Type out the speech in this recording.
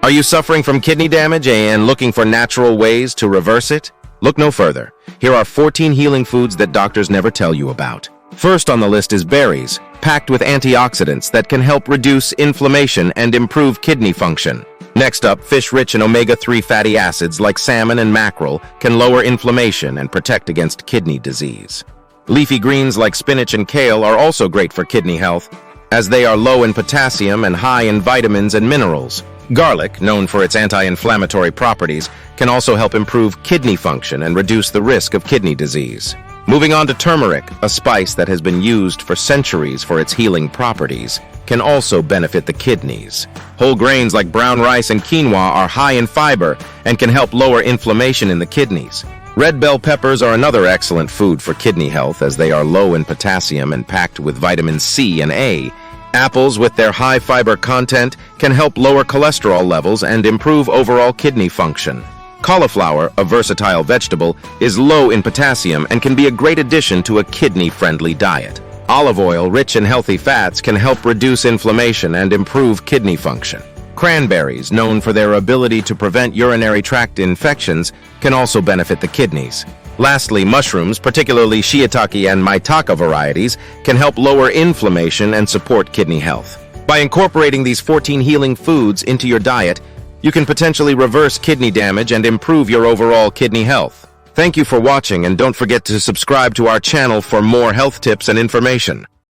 Are you suffering from kidney damage and looking for natural ways to reverse it? Look no further. Here are 14 healing foods that doctors never tell you about. First on the list is berries, packed with antioxidants that can help reduce inflammation and improve kidney function. Next up, fish rich in omega-3 fatty acids like salmon and mackerel can lower inflammation and protect against kidney disease. Leafy greens like spinach and kale are also great for kidney health, as they are low in potassium and high in vitamins and minerals. Garlic, known for its anti-inflammatory properties, can also help improve kidney function and reduce the risk of kidney disease. Moving on to turmeric, a spice that has been used for centuries for its healing properties, can also benefit the kidneys. Whole grains like brown rice and quinoa are high in fiber and can help lower inflammation in the kidneys. Red bell peppers are another excellent food for kidney health, as they are low in potassium and packed with vitamins C and A. Apples, with their high fiber content, can help lower cholesterol levels and improve overall kidney function. Cauliflower, a versatile vegetable, is low in potassium and can be a great addition to a kidney-friendly diet. Olive oil, rich in healthy fats, can help reduce inflammation and improve kidney function. Cranberries, known for their ability to prevent urinary tract infections, can also benefit the kidneys. Lastly, mushrooms, particularly shiitake and maitake varieties, can help lower inflammation and support kidney health. By incorporating these 14 healing foods into your diet, you can potentially reverse kidney damage and improve your overall kidney health. Thank you for watching, and don't forget to subscribe to our channel for more health tips and information.